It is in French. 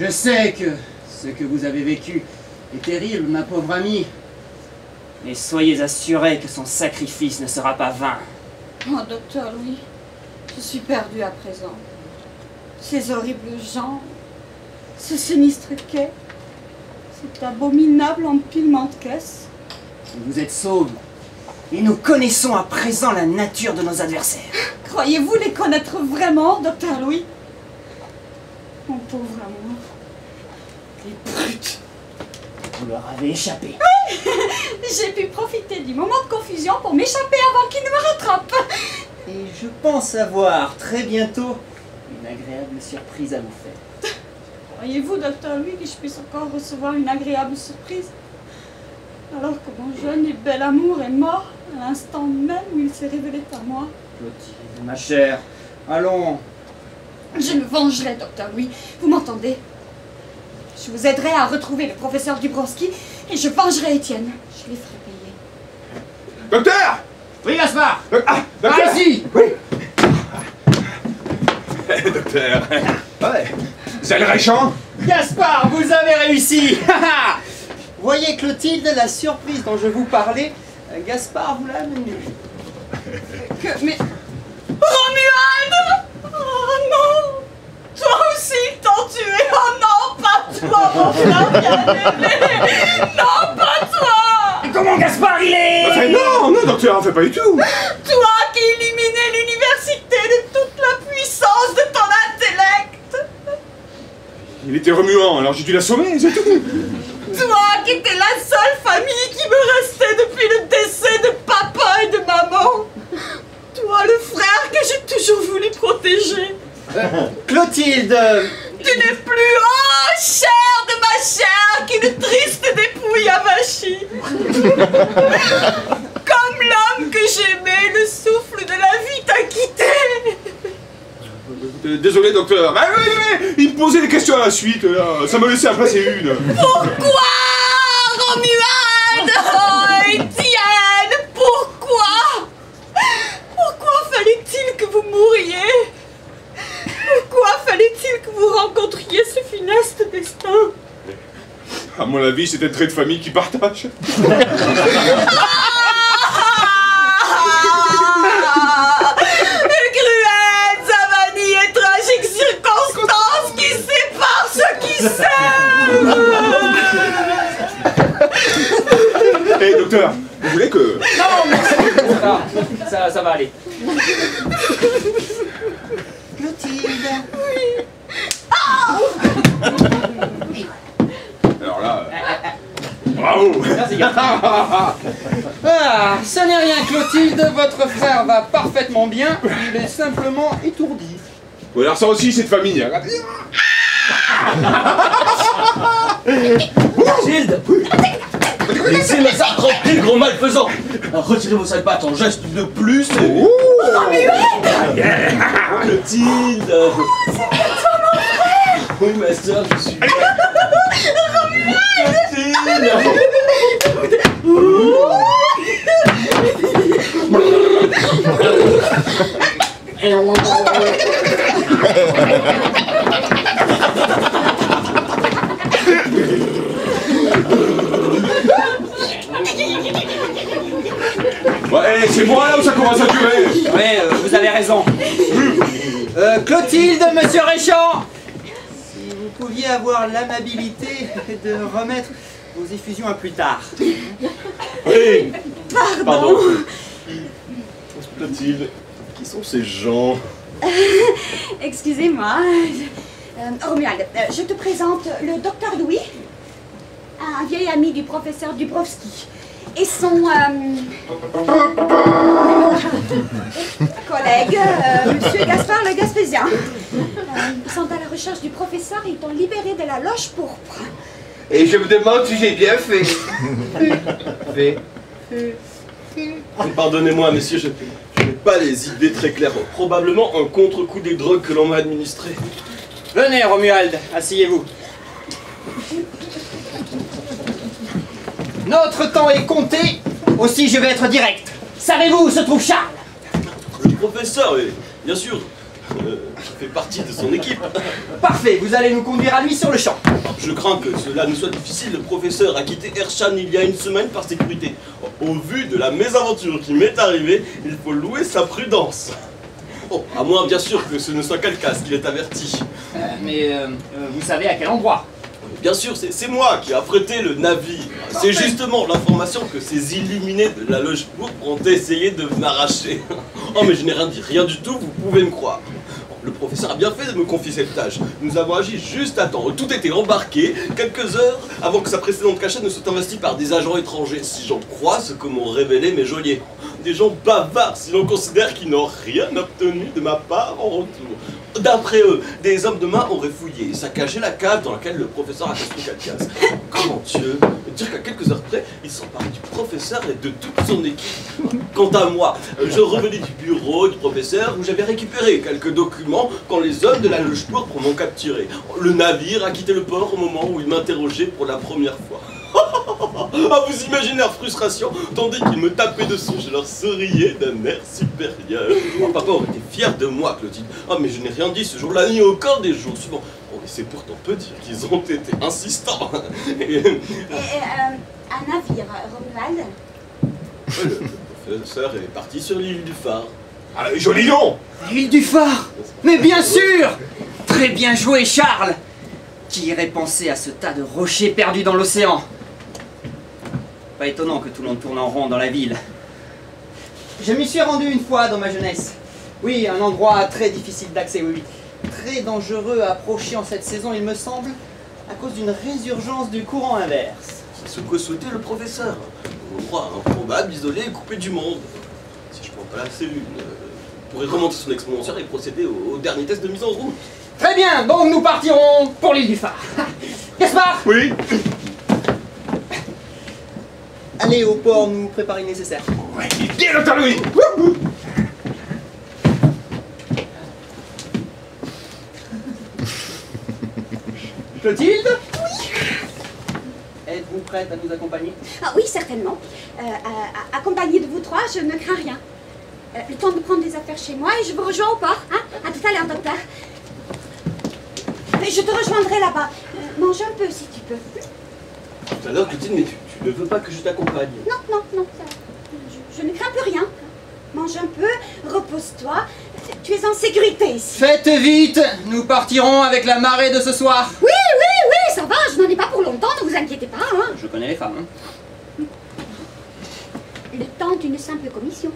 Je sais que ce que vous avez vécu est terrible, ma pauvre amie. Mais soyez assurés que son sacrifice ne sera pas vain. Oh, docteur Louis, je suis perdue à présent. Ces horribles gens, ce sinistre quai, cet abominable empilement de caisses. Vous êtes sauve. Et nous connaissons à présent la nature de nos adversaires. Croyez-vous les connaître vraiment, docteur Louis? Mon pauvre amour. Les brutes. Vous leur avez échappé. Oui. J'ai pu profiter du moment de confusion pour m'échapper avant qu'ils ne me rattrapent. Et je pense avoir très bientôt une agréable surprise à vous faire. Croyez-vous, docteur Louis, que je puisse encore recevoir une agréable surprise? Alors que mon jeune et bel amour est mort à l'instant même où il s'est révélé à moi. Clotilde, ma chère, allons. Je me vengerai, docteur Louis. Vous m'entendez? Je vous aiderai à retrouver le professeur Dubrovski et je vengerai Étienne. Je les ferai payer. Docteur! Oui, Gaspard! Docteur! Allez-y! Oui! Docteur! Ouais! C'est le réchant? Gaspard, vous avez réussi! Voyez, Clotilde, la surprise dont je vous parlais, Gaspard vous l'a amenée. Mais... Romuald! Oh non! Toi aussi, ils t'ont tué! Oh non, pas toi, mon frère bien-aimé! Non, pas toi! Et comment Gaspard il est? Enfin, non, non, docteur, fait pas du tout! Toi qui éliminais l'université de toute la puissance de ton intellect! Il était remuant, alors j'ai dû l'assommer, c'est tout! Toi qui étais la seule famille qui me restait depuis le décès de papa et de maman! Toi, le frère que j'ai toujours voulu protéger! Clotilde! Tu n'es plus, oh, chair de ma chair, qu'une triste dépouille avachie. Comme l'homme que j'aimais, le souffle de la vie t'a quitté. Désolé, docteur. Ah, oui, il me posait des questions à la suite, là. Ça me laissait en passer une. Pourquoi, Romuald? Oh, Étienne, pourquoi? Pourquoi fallait-il que vous mouriez? Pourquoi fallait-il que vous rencontriez ce funeste destin? À mon avis, c'est un trait de famille qui partage. Une cruelle, savanie et tragique circonstance qui sépare ceux qui s'aiment. Hé, docteur, vous voulez que... Non, merci! Ça va aller. Clotilde! Oui. Alors là... Bravo! Merci, Gaspard. Ah, ça n'est rien, Clotilde, votre frère va parfaitement bien, il est simplement étourdi. Bon, alors ça aussi, c'est de famille. Hein. Clotilde! Laissez-moi tranquille, gros malfaisant! Retirez vos sales pattes en geste de plus et... Clotilde! C'est toi mon frère! Oui, ma soeur, je suis là! Ouais, c'est moi là où ça commence à durer. Ouais, vous avez raison. Clotilde, monsieur Réchant, si vous pouviez avoir l'amabilité de remettre vos effusions à plus tard. Oui! Pardon. Clotilde, qui sont ces gens? Excusez-moi. Romuald, je te présente le docteur Louis, un vieil ami du professeur Dubrovski, et son collègue, monsieur Gaspard le Gaspésien. Ils sont à la recherche du professeur et ils t'ont libéré de la loge pourpre. Et je me demande si j'ai bien fait. Pardonnez-moi, messieurs, je n'ai pas les idées très claires. Probablement un contre-coup des drogues que l'on m'a administré. Venez, Romuald, asseyez-vous. Notre temps est compté, aussi je vais être direct. Savez-vous où se trouve Charles? Le professeur, oui, bien sûr. Je fais partie de son équipe. Parfait, vous allez nous conduire à lui sur le champ. Je crains que cela ne soit difficile. Le professeur a quitté Ershan il y a une semaine par sécurité. Au vu de la mésaventure qui m'est arrivée, il faut louer sa prudence. Bon, à moins bien sûr que ce ne soit qu'un casque qu'il est averti. Vous savez à quel endroit? Bien sûr, c'est moi qui ai affrété le navire. C'est justement l'information que ces illuminés de la loge pourpre ont essayé de m'arracher. Oh mais je n'ai rien dit, rien du tout, vous pouvez me croire. Le professeur a bien fait de me confier cette tâche. Nous avons agi juste à temps. Tout était embarqué quelques heures avant que sa précédente cachette ne soit investie par des agents étrangers, si j'en crois ce que m'ont révélé mes geôliers. Des gens bavards si l'on considère qu'ils n'ont rien obtenu de ma part en retour. D'après eux, des hommes de main auraient fouillé et saccagé la cave dans laquelle le professeur a construit Calcas. Comment Dieu dire qu'à quelques heures près, ils s'emparent du professeur et de toute son équipe. Quant à moi, je revenais du bureau du professeur où j'avais récupéré quelques documents quand les hommes de la loge pourpre m'ont capturé. Le navire a quitté le port au moment où ils m'interrogeaient pour la première fois. Ah, vous imaginez leur frustration, tandis qu'ils me tapaient dessus, je leur souriais d'un air supérieur. Oh, papa aurait été fier de moi, Clotilde. Ah, mais je n'ai rien dit ce jour-là, ni aucun des jours suivants. Oh, mais c'est pourtant peu dire qu'ils ont été insistants. Un navire, Romuald? Le professeur est parti sur l'île du phare. Ah, joli nom! L'île du phare! Mais bien sûr! Très bien joué, Charles! Qui irait penser à ce tas de rochers perdus dans l'océan? Pas étonnant que tout le monde tourne en rond dans la ville. Je m'y suis rendu une fois dans ma jeunesse. Oui, un endroit très difficile d'accès, oui. Très dangereux à approcher en cette saison, il me semble, à cause d'une résurgence du courant inverse. C'est ce que souhaitait le professeur. Un endroit improbable, isolé et coupé du monde. Si je prends pas la cellule, pourrait remonter son exponentiel et procéder au dernier test de mise en route. Très bien, donc nous partirons pour l'île du phare. Gaspard! Oui? Allez au port nous préparer le nécessaire. Ouais, bien, docteur Louis! Clotilde? Oui. Êtes-vous prête à nous accompagner? Ah oui, certainement. Accompagné de vous trois, je ne crains rien. Le temps de prendre des affaires chez moi et je vous rejoins au port. Hein? À tout à l'heure, docteur. Mais je te rejoindrai là-bas. Mange un peu si tu peux. Tout à l'heure, Clotilde, mais tu ne veux pas que je t'accompagne? Non, ça va. Je ne crains plus rien. Mange un peu, repose-toi. Tu es en sécurité ici. Faites vite, nous partirons avec la marée de ce soir. Oui, ça va, je n'en ai pas pour longtemps, ne vous inquiétez pas. Hein. Je connais les femmes. Le temps d'une simple commission.